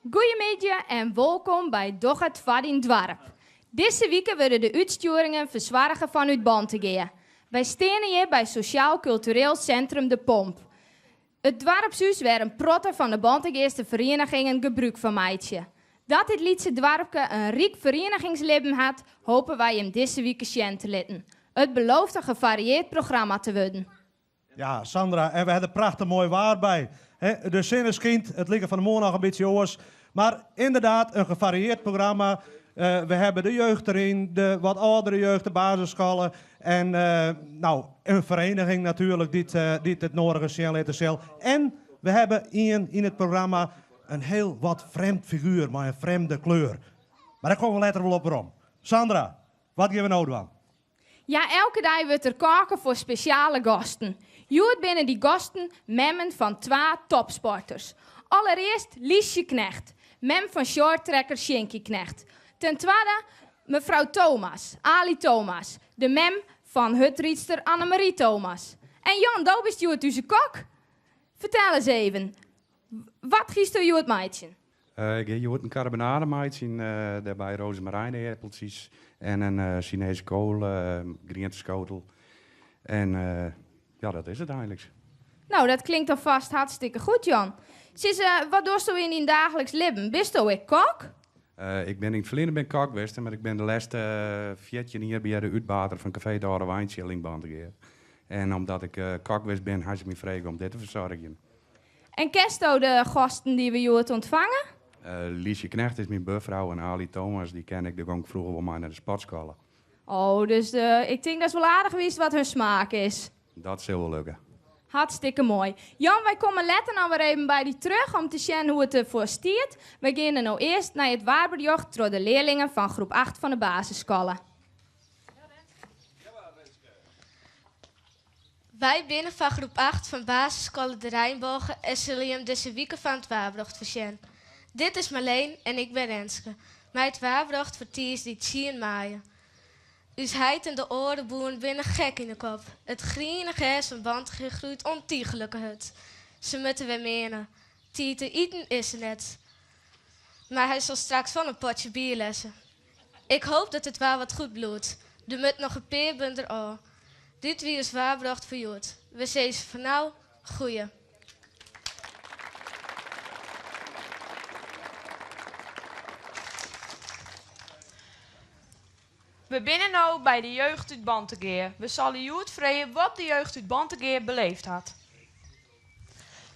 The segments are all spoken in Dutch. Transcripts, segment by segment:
Goedemiddag en welkom bij Doch het Vaddien Dwarp. Deze week worden de uitsturingen verzwargen vanuit Bantegea. Wij staan hier bij Sociaal Cultureel Centrum De Pomp. Het dwarpshuis waar een protter van de Bantegeerste verenigingen gebruik van maatje. Dat dit Lietse dwarpke een rijk verenigingsleven had, hopen wij hem deze week zien te laten. Het belooft een gevarieerd programma te worden. Ja, Sandra, en we hebben prachtig mooi waar bij. De zin is kind, het liggen van de morgen nog een beetje oors. Maar inderdaad, een gevarieerd programma. We hebben de jeugd erin, de wat oudere jeugd, de basisscholen. En een vereniging natuurlijk, die het nodige zien. En we hebben in het programma een heel wat vreemd figuur, maar een vreemde kleur. Maar daar komen we later wel op waarom. Sandra, wat gaan we nou doen? Ja, elke dag wordt er koken voor speciale gasten. Jood binnen die gasten memmen van 2 topsporters. Allereerst Liesje Knecht, mem van shorttrekker Shinky Knecht. Ten tweede mevrouw Thomas, Ali Thomas, de mem van hutriedster Annemarie Thomas. En Jan, dat is Jood onze kok. Vertel eens even, wat giest u Jood meidje? Ik heb Jood een carbonade meidje, daarbij rozemarijnen appeltjes en een Chinese kool, groenteschotel. En ja, dat is het eigenlijk. Nou, dat klinkt alvast hartstikke goed, Jan. Sis, wat doe je in je dagelijks leven? Bist u ook kok? Ik ben in het verleden ben kok geweest, maar ik ben de laatste 14 jaar bij de uitbater van Café de Oude Wijntje in Bantegea. En omdat ik kok geweest ben, had ze me vragen om dit te verzorgen. En kerst de gasten die we Jood ontvangen? Liesje Knecht is mijn buurvrouw en Ali Thomas, die ken ik de gang vroeger wel maar naar de sportscholen. Oh, dus ik denk dat is wel aardig geweest wat hun smaak is. Dat zal wel lukken. Hartstikke mooi. Jan, wij komen letter nou weer even bij die terug om te zien hoe het ervoor stiert. Wij gaan nou eerst naar het waarberjocht door de leerlingen van groep 8 van de basisscholen. Wij binnen van groep 8 van basisschool De Rijnbogen en zullen hem deze weken van het Waarbrocht verzien. Dit is Marleen en ik ben Renske. Mij het Waarbrocht vertiest die tjien maaien. Dus heid en de orenboeren binnen gek in de kop. Het grienige hes van band gegroeid ontiegelijke hut. Ze moeten weer menen. Tieten eten is er net. Maar hij zal straks van een potje bier lessen. Ik hoop dat het waar wat goed bloedt. Er moet nog een peerbunder aan. Dit wie is Waarbrocht voor Jood. We zeggen van nou, goeie. We binnen nu bij de jeugd uit Bantegea. We zullen Jood vragen wat de jeugd uit Bantegea beleefd had.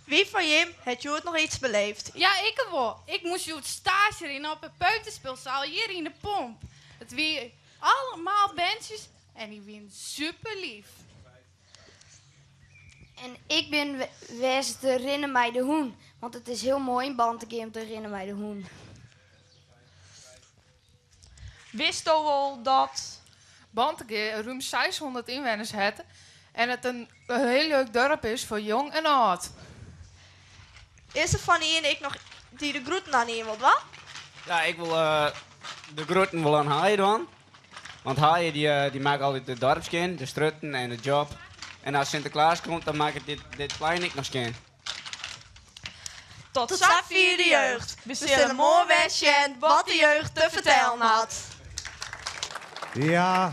Wie van jullie heeft Jood nog iets beleefd? Ja, ik wel. Ik moest Jood stage in op een peuterspeelzaal hier in de pomp. Het wie allemaal bandjes en die wien super lief. En ik ben wezen te rennen bij de hoen. Want het is heel mooi in Bantegea om te rennen bij de hoen. Wist u wel dat Bantegea ruim 600 inwoners heeft en het een heel leuk dorp is voor jong en oud. Is er van hier ik nog die de groeten aan iemand wil? Ja, ik wil de groeten wel aan Haaien doen. Want Haaien die maakt altijd de dorpskin, de strutten en de job. En als Sinterklaas komt, dan maak ik dit plein ik nog skin. Tot zover de jeugd. We zullen mooi weten wat de jeugd te vertellen had. Ja,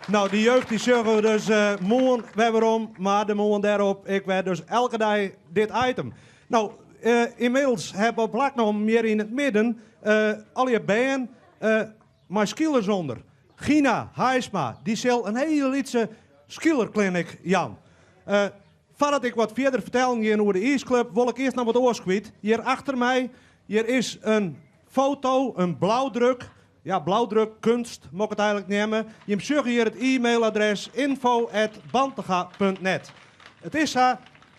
nou die jeugd die zeggen we dus morgen weer om, maar de morgen daarop, ik werd dus elke dag dit item. Nou, inmiddels hebben we plak nog meer in het midden, al je band, maar skiller zonder. Gina Heisma, die zal een hele lietse skillerclinic, Jan. Voordat ik wat verder vertel over de Eastclub, wil ik eerst nog wat oorskwiet. Hier achter mij, hier is een foto, een blauwdruk. Ja, blauwdruk, kunst, moet ik het eigenlijk nemen. Je zegt hier het e-mailadres info@bantega.net. Het is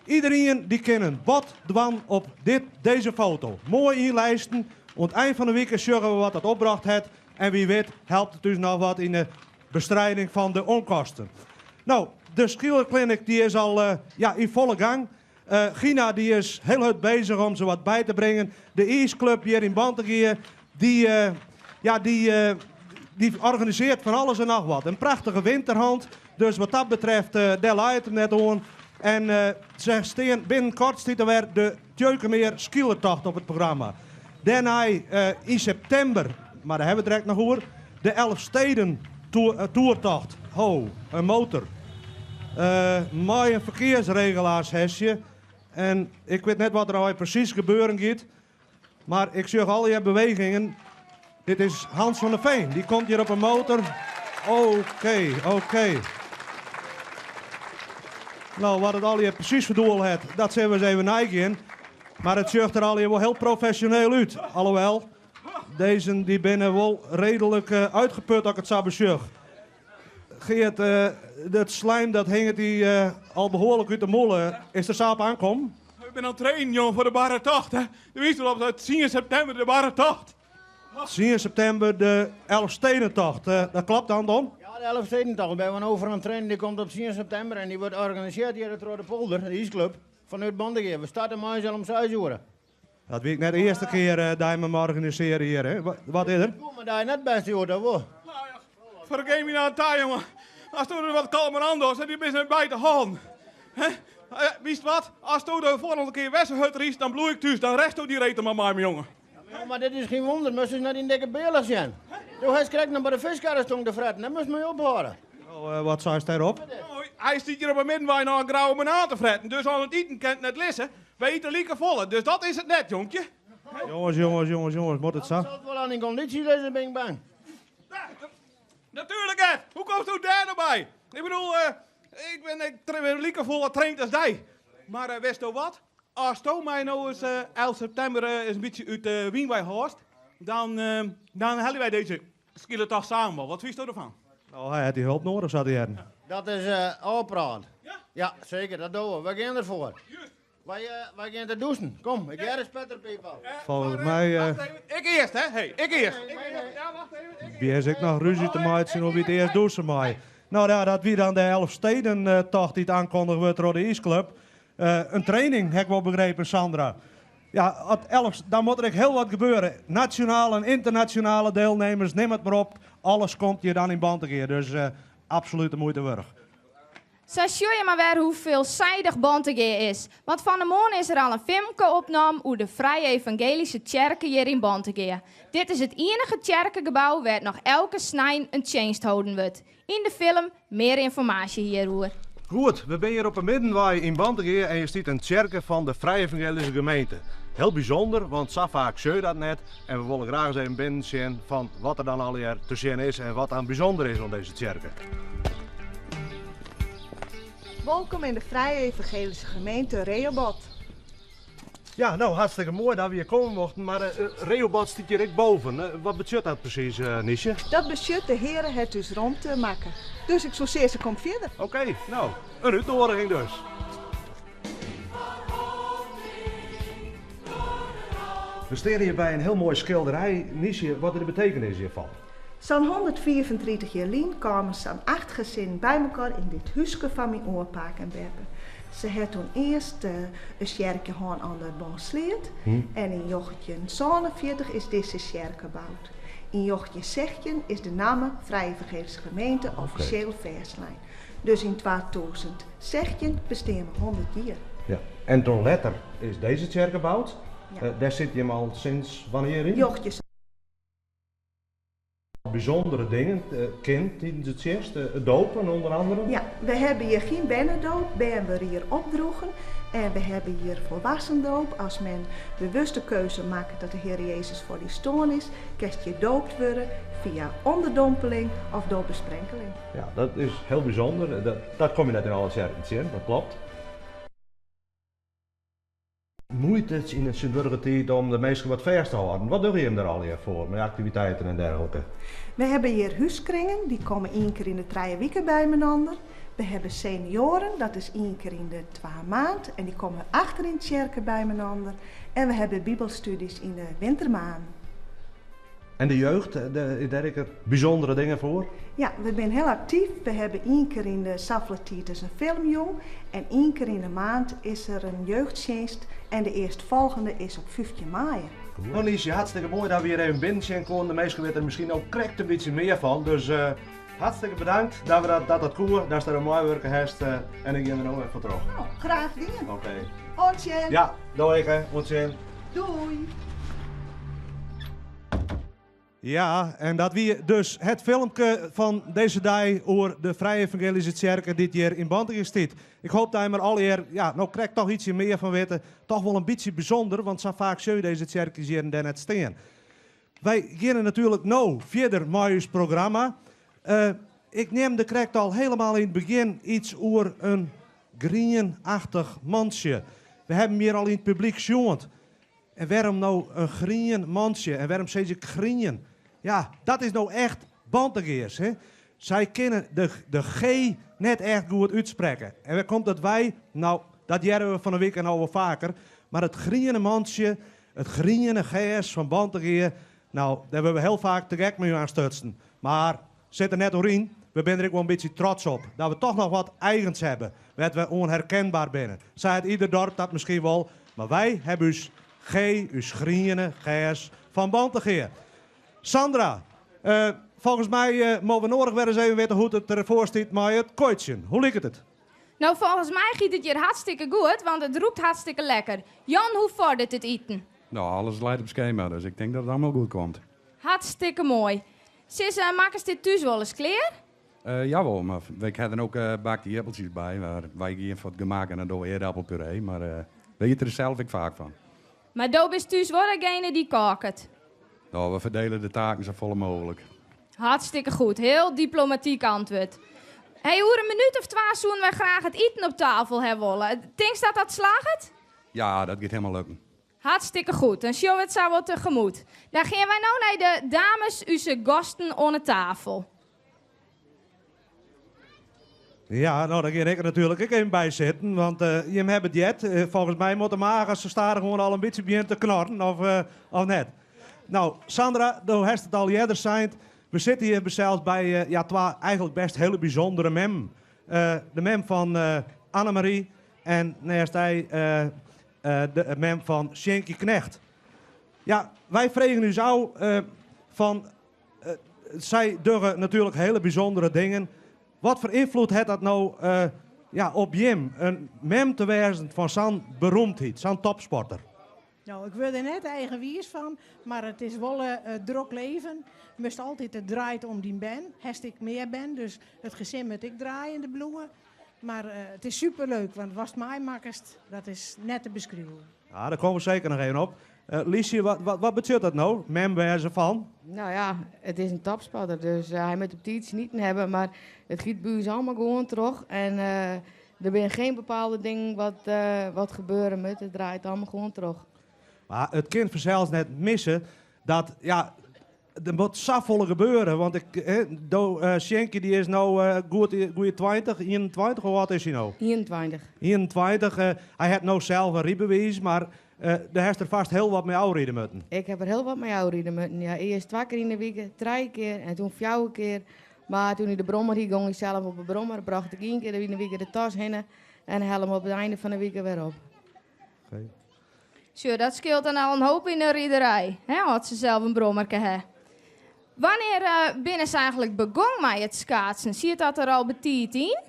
iedereen die kennen wat dwan op deze foto. Mooi inlijsten. Aan het eind van de week zeggen we wat dat opbracht heeft. En wie weet helpt het dus nog wat in de bestrijding van de onkosten. Nou, de skillerclinic die is al in volle gang. Gina die is heel hard bezig om ze wat bij te brengen. De East Club hier in Bantegea, die organiseert van alles en nog wat. Een prachtige winterhand. Dus wat dat betreft, daar laat het net aan. En ze staan binnenkort stiet er weer de Tjeukenmeer skielertocht op het programma. Daarna in september, maar daar hebben we het direct nog over, de Elfsteden toertocht. Een motor. Met een verkeersregelaarshesje. En ik weet net wat er al precies gebeuren gaat. Maar ik zie al je bewegingen. Dit is Hans van der Veen. Die komt hier op een motor. Oké. Nou, wat het al je precies voor doel heeft, dat zullen we eens even nijgen. Maar het ziet er al hier wel heel professioneel uit. Alhoewel, deze die binnen wel redelijk uitgeput als ik het zo beschouw. Geert, dat slijm dat hing het al behoorlijk uit de molen. Is er saap aankom? Ik ben aan het trainen, jongen, voor de barre tocht. Hè. Je weet wel op het 10 september de barre tocht. 10 september de Elfstedentocht. Dat klopt dan, Don? Ja, de Elfstedentocht. Ben we over aan het trainen. Die komt op 10 september en die wordt georganiseerd hier uit Rode Polder, de IJsclub, vanuit Bandegeer. We starten maandag om 6 uur. Dat weet ik net de eerste keer dat je me organiseren hier. Hè? Wat is er? Doe maar dat je net best hoort, dat wel. Vergeet me nou taai, jongen. Als toen er wat kalmer anders en die is bij te gaan. Wist wat? Als toen de volgende keer Westerhut riest, dan bloei ik thuis. Dan recht die reten maar mij, jongen. Ja, maar dit is geen wonder. Moest je naar die dikke beelden zijn. Toen hij krijgt nog bij de viskarrestong te fretten. Dat moest je ophouden. Wat zei je daarop? Hij zit hier op een middenwijn naar een grauwe banaan te fretten. Dus aan het eten kent net lessen. We eten lieke volle. Dus dat is het net, jongetje. Jongens, moet het zo? Dat zal wel aan die conditie lezen, ben ik bang. Natuurlijk, Ed. Hoe komt u daar nou bij? Ik bedoel, ik ben lieke volle traind als jij. Maar wist u wat? Als u mij nou eens 11 september eens een beetje uit de Wienwij hoort, dan hellen wij deze skielentocht samen wel. Wat wist u ervan? Nou, hij had die hulp nodig, zou hij hebben. Dat is oppraat. Ja, zeker, dat doen we. We gaan ervoor. Wij gaan te douchen. Kom, ik ga eens Petter People. Volgens mij... Ik eerst, hè? Hey, ik eerst. Ja, wacht even. Wie is ik nog ruzie te maken zien of wie het eerst douchen mij? Nou ja, dat wie dan de Elfstedentocht die het aankondigd wordt door de IJsclub. Een training, heb ik wel begrepen, Sandra. Ja, dan moet er heel wat gebeuren. Nationale en internationale deelnemers, neem het maar op. Alles komt hier dan in Bantegeer, dus absoluut de moeite waard. Zo zie je maar weer hoe veelzijdig Bantegeer is. Want van de morgen is er al een filmpje opnam hoe de Vrije Evangelische Kerk hier in Bantegeer. Dit is het enige kerkengebouw waar nog elke snij een dienst houden wordt. In de film meer informatie hierover. Goed, we zijn hier op een middenwaai in Bantegeer en je ziet een kerk van de Vrije Evangelische Gemeente. Heel bijzonder, want zo vaak zie je dat net. En we willen graag eens even binnen zien van wat er dan al hier te zien is en wat dan bijzonder is aan deze kerken. Welkom in de Vrije Evangelische Gemeente Rehoboth. Ja, nou hartstikke mooi dat we hier komen mochten, maar Rehoboth staat hier boven. Wat betekent dat precies, Niesje? Dat betekent de heren het dus rond te maken. Dus ik zou zeggen, ze komt verder. Oké, nou, een uitnodiging dus. We staan hier bij een heel mooi schilderij. Niesje, wat is de betekenis hiervan? Zo'n 134 jaar geleden kwamen zo'n 8 gezinnen bij elkaar in dit huisje van mijn oorpa en Beppe. Ze hebben toen eerst een kerkje aan de Bonsleert en in 1947 is deze kerk gebouwd. In 1916 is de naam Vrije Evangelische Gemeente officieel verslijn. Dus in 2016 bestaan we 100 jaar. Ja. En toen later is deze kerk gebouwd. Ja. Daar zit je hem al sinds wanneer in? Jochtjes. Bijzondere dingen, kind tijdens het eerst, het dopen onder andere? Ja, we hebben hier geen bennendoop, we hebben hier opdroegen. En we hebben hier volwassendoop. Als men bewuste keuze maakt dat de Heer Jezus voor die stoorn is, kan je doopt worden via onderdompeling of door besprenkeling. Ja, dat is heel bijzonder. Dat kom je net in alle kerken zien, dat klopt. Moeite in het Sint-Burgertijd om de mensen wat vers te houden. Wat doe je hem er al hier voor, met activiteiten en dergelijke? We hebben hier huiskringen, die komen 1 keer in de 3 weken bij elkaar. We hebben senioren, dat is 1 keer in de 2 maanden en die komen achter in het kerken bij elkaar. En we hebben bibelstudies in de wintermaanden. En de jeugd, daar heb ik er bijzondere dingen voor? Ja, we zijn heel actief. We hebben 1 keer in de Safletiet een filmjong en 1 keer in de maand is er een jeugddienst en de eerstvolgende is op 15 maart. Nou Liesje, hartstikke mooi dat we hier even binnen zijn konden. De meesten weten er misschien ook correct een beetje meer van. Dus hartstikke bedankt dat we dat koer, dat je er een mooi werken hebt en ik ga er nog even terug. Oh, graag gedaan. Oké. Ontje. Ja, doei hè, ontje. Doei. Ja, en dat wie dus het filmpje van deze dag over de Vrije Evangelische Kerk dit jaar in Bantegem staat. Ik hoop dat je er al hier, ja, nou krijg ik toch ietsje meer van weten. Toch wel een beetje bijzonder, want zo vaak zie je deze kerkjes hier en daar net staan. Wij gaan natuurlijk nou verder met ons programma. Ik neem de krijgt al helemaal in het begin iets over een greenachtig mansje. We hebben hier al in het publiek gezien. En waarom nou een green mansje? En waarom zeg ik green? Ja, dat is nou echt Bantegeers. Hè? Zij kunnen de G net echt goed uitspreken. En waar komt dat wij? Nou, dat jaren we van de week en al wel vaker. Maar het groene mansje, het groene geers van Bantegeer, nou, daar hebben we heel vaak te gek mee aan stutsen. Maar zit er net doorheen, we zijn er ook wel een beetje trots op. Dat we toch nog wat eigens hebben. Wat we onherkenbaar binnen. Zij het ieder dorp dat misschien wel. Maar wij hebben dus uw groene geers van Bantegeer. Sandra, volgens mij mogen we nodig weer eens even weten hoe het ervoor staat met het koitje. Hoe ligt het? Nou, volgens mij giet het hier hartstikke goed, want het roept hartstikke lekker. Jan, hoe vordert het eten? Nou, alles leidt op schema, dus ik denk dat het allemaal goed komt. Hartstikke mooi. Sis, maken ze dit thuis wel eens klaar? Jawel, maar we hadden ook bakte appeltjes bij. Waar wij hier voor het gemaakt en door eerdappelpuree. Maar weet je er zelf ik vaak van. Maar do bist thuis wel degene die kookt. Nou, we verdelen de taken zo vol mogelijk. Hartstikke goed, heel diplomatiek antwoord. Hey, hoe een minuut of 2 zoen wij graag het eten op tafel hebben willen. Denk je dat dat slaagt? Ja, dat gaat helemaal lukken. Hartstikke goed, dan show het zo wat tegemoet. Dan gaan wij nou naar de dames, onze gasten aan de tafel. Ja, nou daar ga ik er natuurlijk ook even bij zitten, want je hebt het jet. Volgens mij moet de maag als ze staan gewoon al een beetje beginnen te knorren, of net. Nou, Sandra, du hebt het al eerder gezegd. We zitten hier zelfs bij twee eigenlijk best hele bijzondere mem. De mem van Annemarie en naast hij de mem van Sjenkie Knecht. Ja, wij vragen u zo van... zij doen natuurlijk hele bijzondere dingen. Wat voor invloed heeft dat nou op Jim? Een mem te wezen van zo'n beroemdheid, zo'n topsporter. Nou, ik wil er net eigenwijs van, maar het is wel druk leven. Je moest altijd het draait om die ben. Hest ik meer ben, dus het gezin moet ik draaien in de bloemen. Maar het is superleuk, want was het mij makkest, dat is net te beschrijven. Ja, daar komen we zeker nog even op. Liesje, wat betekent dat nou? Mem wezen van? Nou ja, het is een topspatter, dus hij moet op iets niet hebben, maar het giet bij ons allemaal gewoon terug. En er zijn geen bepaalde dingen wat gebeuren moet, het draait allemaal gewoon terug. Maar het kind vanzelfs net missen dat, ja, er moet zoveel gebeuren. Want Sjenkie die is nou goede 20, 21, hoe oud is hij nou? 21. 21, hij heeft nou zelf een rijbewijs, maar daar heeft er vast heel wat mee oudrijden moeten. Ik heb er heel wat mee oudrijden moeten, ja. Eerst 2 keer in de week, 3 keer en toen 4 keer. Maar toen ik de brommer ging, ging ik zelf op de brommer, bracht ik 1 keer in de week de tas heen en hel hem op het einde van de week weer op. Okay. Sure, dat scheelt dan al een hoop in de riederij, hè, als ze zelf een brommerke hebben. Wanneer binnen ze eigenlijk begon met het schaatsen? Zie je dat er al betiet in?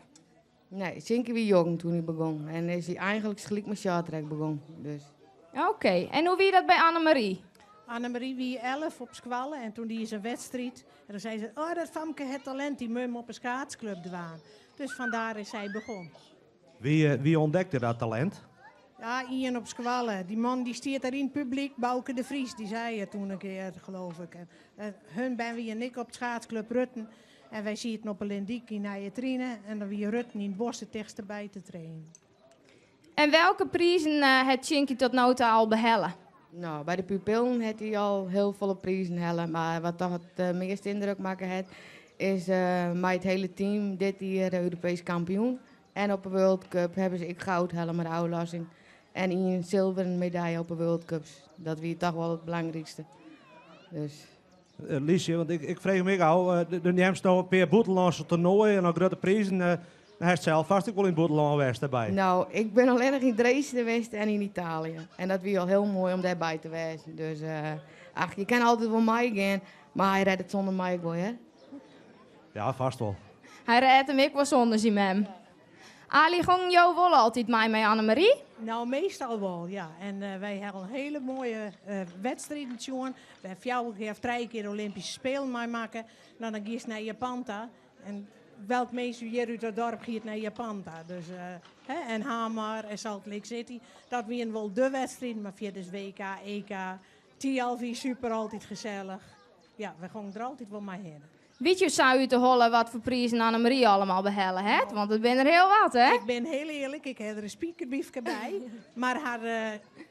Nee, Sjenkie wie jong toen hij begon. En is hij eigenlijk gelijk met shorttrack begon. Dus. Oké, en hoe wie dat bij Annemarie? Annemarie wie 11 op Squallen en toen die is een wedstrijd. En dan zei ze, oh dat famke het talent, die mum op een schaatsclub dwaan. Dus vandaar is zij begonnen. Wie ontdekte dat talent? Ja, Ian op Squallen. Die man die stiert daar in het publiek, Bouke de Vries, die zei het toen een keer, geloof ik. En, hun ben wie en ik op het schaatsclub Rutten. En wij zien het op een Lindiek in je trainen. En dan wie Rutten in het bos de teksten bij te trainen. En welke prijzen heeft Sjenkie tot nu toe al behellen? Nou, bij de pupillen heeft hij al heel veel prijzen hellen. Maar wat toch het meest indruk maken heeft, is met het hele team dit jaar Europees kampioen. En op de World Cup hebben ze goud hellen met de uitlassing. En een zilveren medaille op de World Cups. Dat was toch wel het belangrijkste. Dus. Liesje, want ik vraag me al, de neemt nou een paar buitenlandse toernooien en ook grote prijzen. Dan heeft zelf vast ook wel in het buitenland geweest daarbij. Nou, ik ben alleen nog in Dresden geweest en in Italië. En dat was al heel mooi om daarbij te wezen. Dus ach, je kan altijd wel mij gaan, maar hij redt het zonder mij wel, hè? Ja, vast wel. Hij redt hem ik wel zonder zijn mem. Ali, ging jou wel altijd mee Annemarie? Nou, meestal wel, ja. En wij hebben een hele mooie wedstrijden gedaan. We hebben 4 keer of 3 keer de Olympische Spelen meemaken. Nou, dan ga je naar Japan. En welk mensen hier uit het dorp gaat naar Japan? Dus, en Hamar en Salt Lake City. Dat waren wel de wedstrijden, maar via dus WK, EK, TLV, super altijd gezellig. Ja, we gaan er altijd wel mee heen. Weet je, zou u te hollen wat voor prijzen Annemarie allemaal behellen heeft? Want het ben er heel wat, hè? Ik ben heel eerlijk, ik heb er een speakerbriefje bij. Maar haar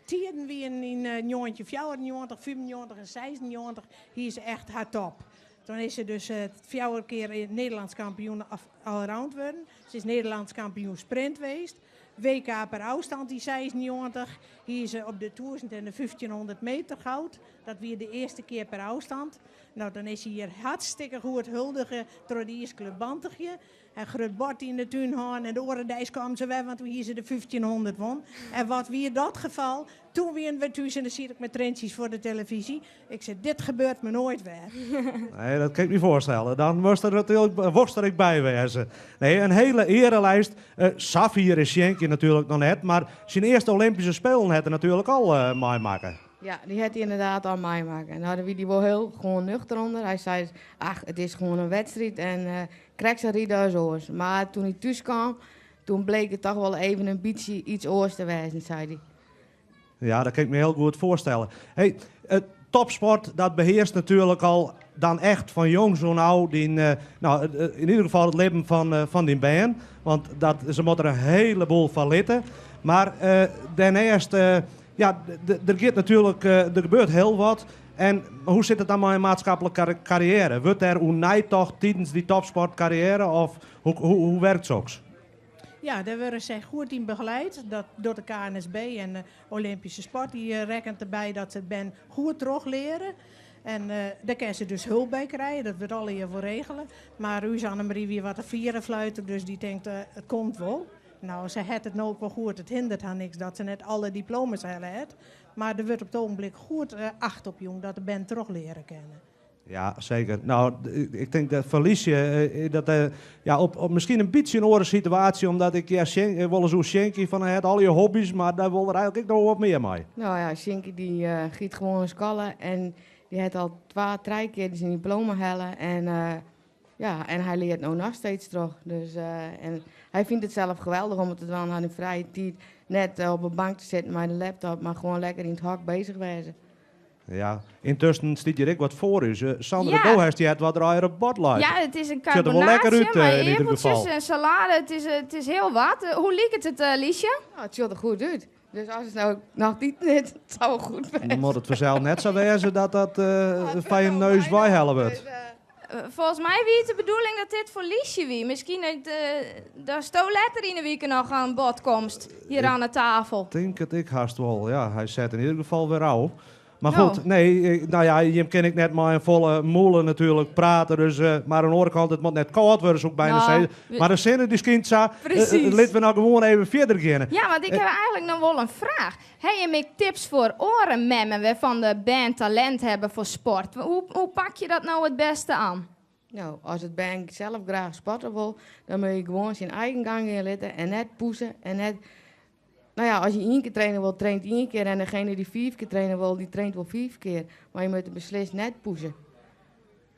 tijden wie in Jontje 94, 95 en 96, hier is echt haar top. Toen is ze dus 4 keer Nederlands kampioen allround worden. Ze is Nederlands kampioen sprint geweest. WK per afstand die 96. Hier is ze op de 1000 en de 1500 meter goud. Dat weer de eerste keer per afstand. Nou, dan is hij hier hartstikke goed huldigen door de eerste club Bantegje. En groot bord in de tuin gaan en de Orendijs kwam ze weg, want hier ze de 1500 won. En wat weer dat geval, toen weer we thuis en dan zie ik met trendjes voor de televisie. Ik zei, dit gebeurt me nooit weer. Nee, dat kan ik me voorstellen. Dan moest er natuurlijk worsteling bij wezen. Nee, een hele erelijst. Safir is Schenkie natuurlijk nog net, maar zijn eerste Olympische Spelen had er natuurlijk al meemaken. Ja, die had hij inderdaad al meemaken. En hadden we die wel heel gewoon nuchter onder. Hij zei, ach, het is gewoon een wedstrijd en krijg ze rieden zoals. Maar toen hij thuis kwam, toen bleek het toch wel even een beetje iets oors te wijzen, zei hij. Ja, dat kan ik me heel goed voorstellen. Hey, topsport, dat beheerst natuurlijk al dan echt van jong zo oud. In ieder geval het leven van die band. Want ze moeten er een heleboel van litten. Maar daarnaast... Ja, er gaat natuurlijk, er gebeurt heel wat. En hoe zit het dan met een maatschappelijke carrière? Wordt er toch tijdens die topsportcarrière of hoe werkt het ook? Ja, daar worden zij goed in begeleid door de KNSB en de Olympische Sport. Die rekent erbij dat ze het goed terug leren. En daar kan ze dus hulp bij krijgen, dat wordt alle hier voor regelen. Maar u is Annemarie weer wat te vieren fluiten, dus die denkt het komt wel. Nou, ze heeft het nou ook wel goed. Het hindert haar niks dat ze net alle diploma's heeft. Maar er wordt op het ogenblik goed acht op, jong, dat de band terug leren kennen. Ja, zeker. Nou, ik denk dat verlies je op misschien een beetje een andere situatie, omdat ik wel eens hoe Schenkie van het al je hobby's, maar daar wil er eigenlijk ook nog wat meer mee. Nou ja, Schenkie die giet gewoon een skallen en die heeft al 2-3 keer zijn diploma halen en hij leert nou nog steeds terug. Dus en hij vindt het zelf geweldig om het dan aan de vrije tijd net op een bank te zitten met de laptop, maar gewoon lekker in het hak bezig wezen. Ja, intussen stiet je wat voor u. Sandra Dohest, die had wat er op bord lijkt. Ja, het is een carbonaatje, maar eerpeltjes en salade, het is heel wat. Hoe liekt het, Liesje? Nou, het ziet er goed uit. Dus als het nou nog niet net, het zou wel goed zijn. Dan moet het vanzelf net zo wezen dat van je neus bijhellen wordt. Volgens mij wie de bedoeling dat dit voor Liesje wie. Misschien dat sto letter in de week nog aan bod komst hier aan de tafel. Ik denk het ik haast wel. Ja, hij zet in ieder geval weer af. Maar goed, je ken ik net maar een volle molen natuurlijk praten. Dus, maar aan de andere kant, het moet net koud worden, ook bijna zeggen. Maar de zinnen die kind zei, laten we nou gewoon even verder gaan. Ja, want ik heb eigenlijk nog wel een vraag. Heb je tips voor orenmemmen waarvan de band talent hebben voor sport? Hoe pak je dat nou het beste aan? Nou, als het band zelf graag sporten wil, dan moet je gewoon zijn eigen gang inletten en net poezen en net... Nou ja, als je 1 keer trainen wil, traint 1 keer. En degene die 5 keer trainen wil, die traint wel 5 keer. Maar je moet het beslist net pushen.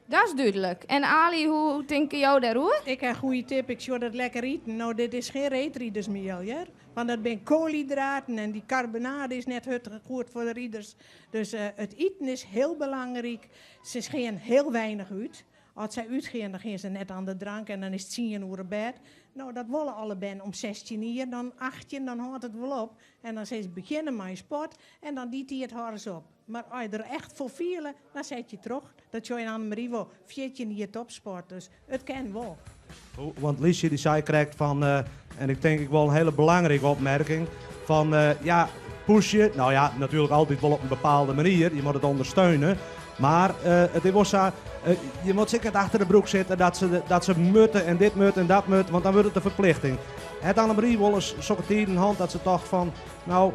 Dat is duidelijk. En Ali, hoe denk je jou daarover? Ik heb een goede tip. Ik zou dat lekker eten. Nou, dit is geen reetriedersmeel, ja? Want dat zijn koolhydraten en die carbonade is net goed voor de rieders. Dus het eten is heel belangrijk. Ze gaan heel weinig uit. Als zij uitgaan, dan gaan ze net aan de drank en dan is het 10 uur bed. Nou, dat willen alle ben om 16 uur, dan 18, dan houdt het wel op. En dan zijn ze beginnen met sport en dan die het houden ze op. Maar als je er echt voor vielen, dan zet je terug. Dat je in Annemarie wel 14 uur topsport, dus het kan wel. Want Liesje die zei krijgt van, en ik denk wel een hele belangrijke opmerking, van pushen, nou ja, natuurlijk altijd wel op een bepaalde manier, je moet het ondersteunen. Maar het was je moet zeker achter de broek zitten dat ze mutten en dit mut en dat mut, want dan wordt het een verplichting. Het Annemarie wel eens zo'n tijd in hand dat ze dacht van, nou,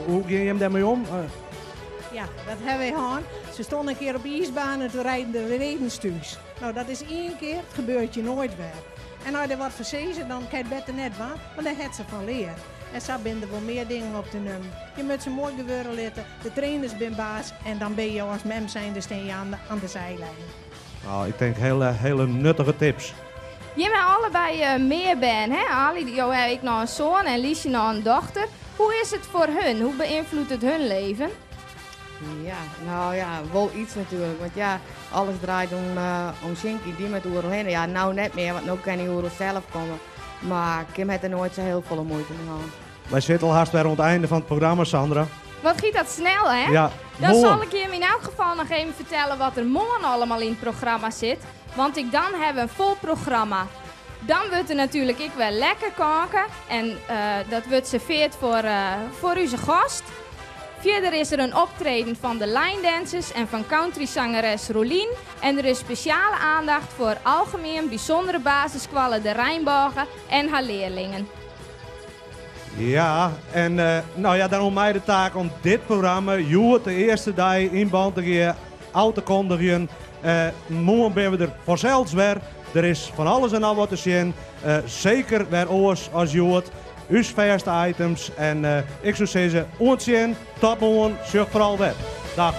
hoe ging je hem daarmee om? Ja, dat hebben wij gehad. Ze stonden een keer op de ijsbaan en toen rijden de redenstuurs. Nou, dat is 1 keer, het gebeurt je nooit weer. En als je er wat verzezen, dan kan je het beter net wat, want daar heeft ze van leren. En zo zijn er wel meer dingen op te nemen. Je moet ze mooi geweuren laten, de trainers zijn baas en dan ben je als mem zijn, dan steen je aan de zijlijn. Nou, ik denk hele nuttige tips. Je bent allebei meer ben, hè? Ali, jou heb ik nog een zoon en Liesje nog een dochter. Hoe is het voor hun? Hoe beïnvloedt het hun leven? Ja, nou ja, wel iets natuurlijk. Want ja, alles draait om Shinky, die met Oerl heen. Ja, nou net meer, want nu kan hij Oerl zelf komen. Maar Kim heeft er nooit zo heel veel moeite mee gehad. Wij zitten al haast weer aan het einde van het programma, Sandra. Wat giet dat snel, hè? Ja, Dan morgen. zal ik je in elk geval nog even vertellen wat er morgen allemaal in het programma zit. Want ik dan heb een vol programma. Dan wordt er natuurlijk ik wel lekker koken. En dat wordt serveerd voor onze gast. Verder is er een optreden van de line dancers en van countryzangeres Rolien. En er is speciale aandacht voor algemeen bijzondere basisscholen de Rijnbogen en haar leerlingen. Ja, en nou ja, dan om mij de taak om dit programma, Joert, de eerste dag in Bantegee, uit te kondigen. Morgen ben we er vanzelfs weer. Er is van alles en al wat te zien. Zeker weer oors als Joert. Uw verste items. En ik zou zeggen, ontzien, tot morgen, zorg vooral weer. Dag.